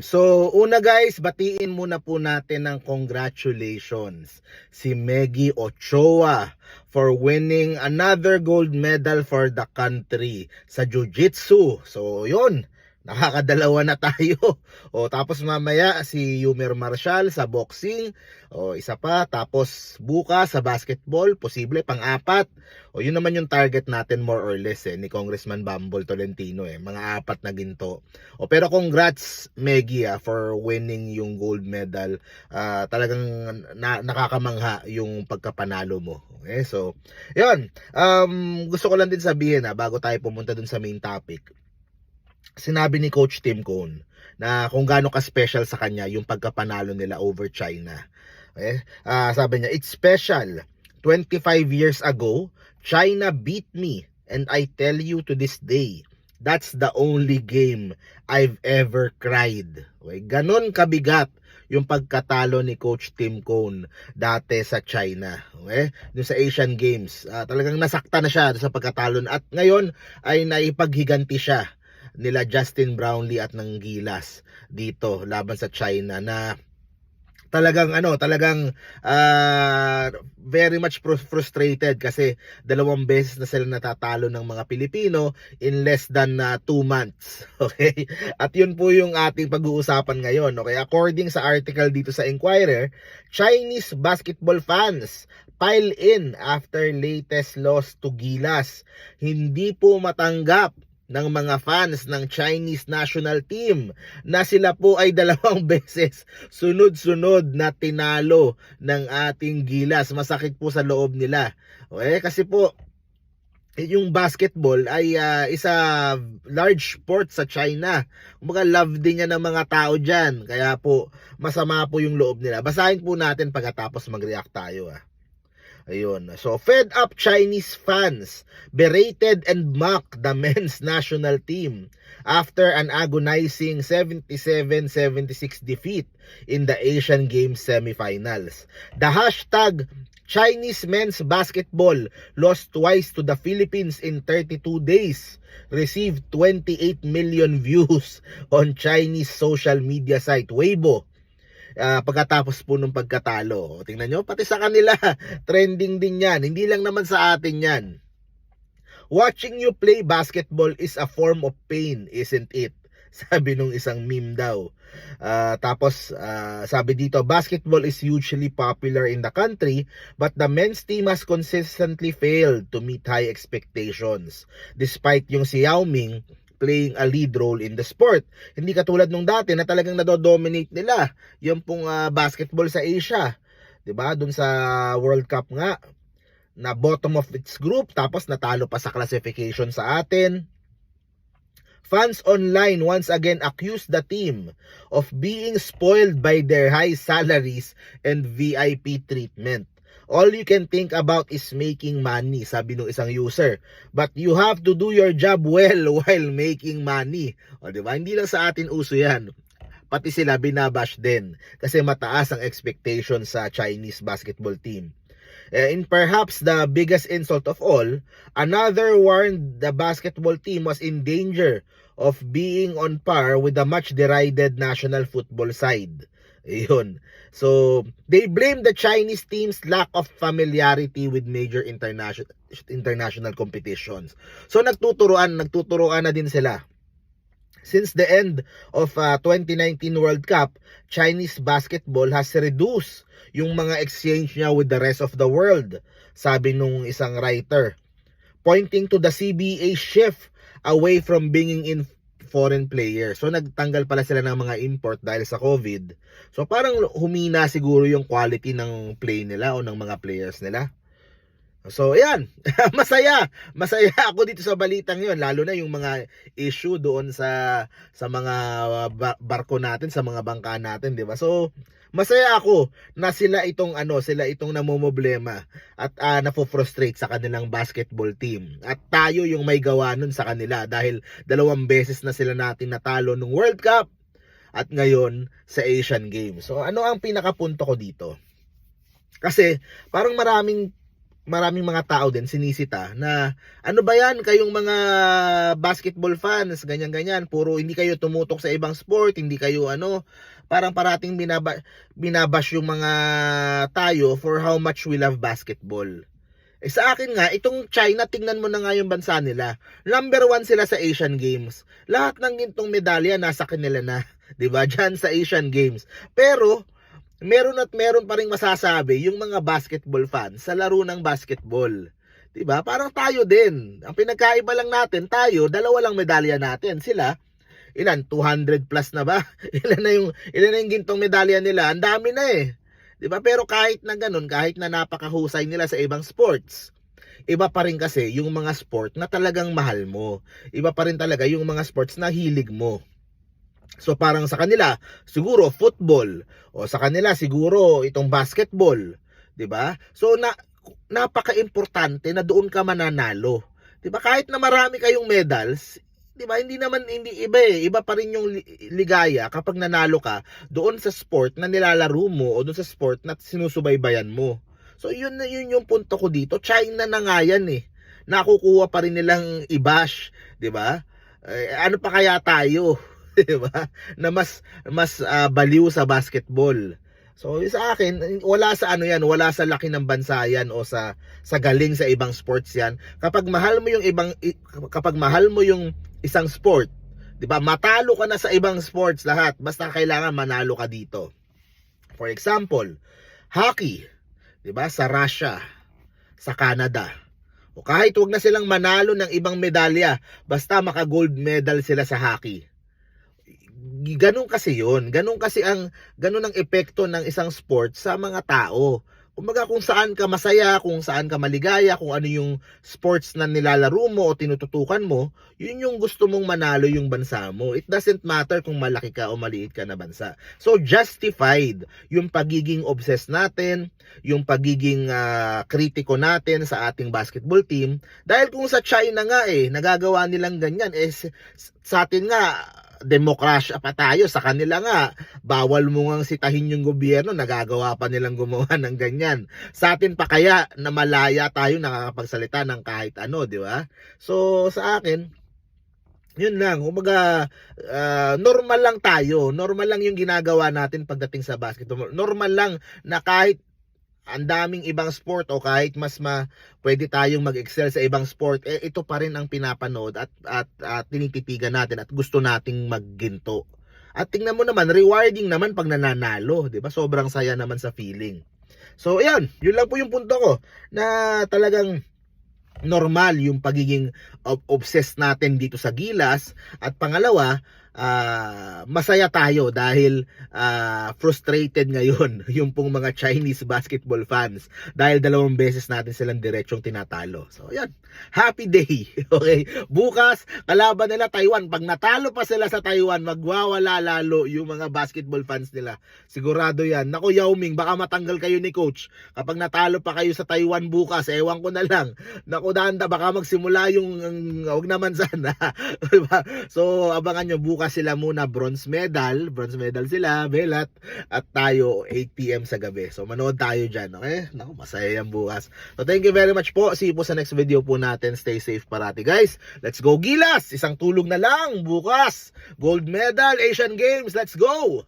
So, una guys, batiin muna po natin ng congratulations si Meggy Ochoa for winning another gold medal for the country sa Jiu-Jitsu. So, yun, nakakadalawa na tayo. O, tapos mamaya si Yumer Marshall sa boxing. O, isa pa. Tapos bukas sa basketball, posible pang-apat. O, yun naman yung target natin more or less ni Congressman Bambol Tolentino mga apat na ginto. O, pero congrats Meggy for winning yung gold medal. Talagang nakakamangha yung pagkapanalo mo. Okay, so yun. Gusto ko lang din sabihin bago tayo pumunta dun sa main topic. Sinabi ni Coach Tim Cone na kung gaano ka-special sa kanya yung pagkapanalo nila over China. Okay? Sabi niya, it's special. 25 years ago, China beat me, and I tell you to this day, that's the only game I've ever cried. Okay? Ganon kabigat yung pagkatalo ni Coach Tim Cone dati sa China. Okay? Doon sa Asian Games. Talagang nasakta na siya sa pagkatalo. At ngayon ay naipaghiganti siya nila Justin Brownlee at ng Gilas dito laban sa China na talagang very much frustrated kasi dalawang beses na sila natatalo ng mga Pilipino in less than 2 months. Okay? At yun po yung ating pag-uusapan ngayon. Okay? According sa article dito sa Inquirer, Chinese basketball fans pile in after latest loss to Gilas. Hindi po matanggap ng mga fans ng Chinese national team na sila po ay 2 beses sunod-sunod na tinalo ng ating Gilas. Masakit po sa loob nila. Okay? Kasi po yung basketball ay isa large sport sa China. Kumbaga love din niya ng mga tao dyan. Kaya po masama po yung loob nila. Basahin po natin pagkatapos mag-react tayo. Ayun. So, fed up Chinese fans berated and mocked the men's national team after an agonizing 77-76 defeat in the Asian Games semifinals. The hashtag Chinese men's basketball lost twice to the Philippines in 32 days received 28 million views on Chinese social media site Weibo. Pagkatapos po ng pagkatalo. Tingnan nyo, pati sa kanila, trending din yan. Hindi lang naman sa atin yan. Watching you play basketball is a form of pain, isn't it? Sabi nung isang meme daw. Tapos, sabi dito, basketball is hugely popular in the country, but the men's team has consistently failed to meet high expectations. Despite yung si Yao Ming playing a lead role in the sport. Hindi katulad nung dati na talagang nadodominate nila yung pong basketball sa Asia. 'Di ba? Doon sa World Cup nga na bottom of its group tapos natalo pa sa classification sa atin. Fans online once again accused the team of being spoiled by their high salaries and VIP treatment. All you can think about is making money, sabi ng isang user. But you have to do your job well while making money. O, diba? Hindi lang sa atin uso yan. Pati sila binabash din. Kasi mataas ang expectation sa Chinese basketball team. And perhaps the biggest insult of all, another warned the basketball team was in danger of being on par with the much derided national football side. Ayun. So, they blame the Chinese team's lack of familiarity with major international competitions. So, nagtuturuan na din sila. Since the end of 2019 World Cup, Chinese basketball has reduced yung mga exchange niya with the rest of the world, sabi nung isang writer. Pointing to the CBA shift away from bringing in foreign players. So nagtanggal pala sila ng mga import dahil sa COVID. So parang humina siguro yung quality ng play nila o ng mga players nila. So ayan, masaya ako dito sa balitang yon, lalo na yung mga issue doon sa mga barko natin, sa mga bangka natin, 'di ba? So masaya ako na sila itong namomroblema at nafo-frustrate sa kanilang basketball team. At tayo yung may gawa nun sa kanila dahil 2 beses na sila natin natalo ng World Cup at ngayon sa Asian Games. So ano ang pinakapunto ko dito? Kasi parang maraming maraming mga tao din sinisita na ano ba yan kayong mga basketball fans, ganyan-ganyan, puro hindi kayo tumutok sa ibang sport, hindi kayo parang parating binabash yung mga tayo for how much we love basketball. Sa akin nga, itong China, tingnan mo na nga yung bansa nila. Number 1 sila sa Asian Games. Lahat ng gintong medalya nasa kanila na, 'di ba? Diyan sa Asian Games. Pero meron pa ring masasabi yung mga basketball fans sa laro ng basketball. 'Di ba? Parang tayo din. Ang pinagkaiba lang natin, tayo, dalawa lang medalya natin. Sila, ilan? 200 plus na ba? Ilan na yung gintong medalya nila? Ang dami na eh. 'Di ba? Pero kahit na ganun, kahit na napakahusay nila sa ibang sports, iba pa rin kasi yung mga sport na talagang mahal mo. Iba pa rin talaga yung mga sports na hilig mo. So parang sa kanila, siguro football, o sa kanila siguro itong basketball, 'di ba? So napaka-importante na doon ka mananalo. 'Di ba? Kahit na marami kayong medals, 'di ba? Hindi iba eh. Iba pa rin yung ligaya kapag nanalo ka doon sa sport na nilalaro mo o doon sa sport na sinusubaybayan mo. So yun yung punto ko dito. China na nga yan eh. Nakukuha pa rin nilang i-bash, 'di ba? Ano pa kaya tayo? 'Di ba? Na mas baliw sa basketball. So sa akin, wala sa wala sa laki ng bansa yan o sa galing sa ibang sports yan. Kapag mahal mo yung isang sport, 'di ba? Matalo ka na sa ibang sports lahat, basta kailangan manalo ka dito. For example, hockey, 'di ba? Sa Russia, sa Canada. O kahit wag na silang manalo ng ibang medalya, basta maka-gold medal sila sa hockey. Ganun kasi yun. Ganun ang epekto ng isang sport sa mga tao. Kumbaga kung saan ka masaya, kung saan ka maligaya, kung ano yung sports na nilalaro mo o tinututukan mo, yun yung gusto mong manalo yung bansa mo. It doesn't matter kung malaki ka o maliit ka na bansa. So justified yung pagiging obsessed natin, yung pagiging kritiko natin sa ating basketball team. Dahil kung sa China nga nagagawa nilang ganyan, sa atin nga, demokrasya pa tayo, sa kanila nga bawal mo ngang sitahin yung gobyerno, nagagawa pa nilang gumawa ng ganyan. Sa atin pa kaya na malaya tayo nakakapagsalita ng kahit ano, di ba? So sa akin, yun lang, kumbaga normal lang tayo, normal lang yung ginagawa natin pagdating sa basketball. Normal lang na kahit ang daming ibang sport o kahit pwede tayong mag-excel sa ibang sport, ito pa rin ang pinapanood at tinititigan natin at gusto nating magginto. At tingnan mo naman, rewarding naman pag nananalo, 'di ba? Sobrang saya naman sa feeling. So ayan, yun lang po yung punto ko na talagang normal yung pagiging obsessed natin dito sa Gilas. At pangalawa, masaya tayo dahil frustrated ngayon yung pong mga Chinese basketball fans dahil 2 beses natin silang diretsong tinatalo. So yan, happy day. Okay, bukas kalaban nila Taiwan. Pag natalo pa sila sa Taiwan, magwawala lalo yung mga basketball fans nila, sigurado yan. Naku Yao Ming, baka matanggal kayo ni coach kapag natalo pa kayo sa Taiwan bukas, ewan ko na lang. Naku Danda, baka magsimula yung wag naman sana. Diba? So abangan nyo bukas sila muna, bronze medal sila, Belat, at tayo 8 PM sa gabi. So manood tayo dyan, okay? Naku, masaya yan bukas. So thank you very much po. See you po sa next video po natin. Stay safe parati guys. Let's go Gilas! Isang tulog na lang bukas. Gold medal, Asian Games. Let's go!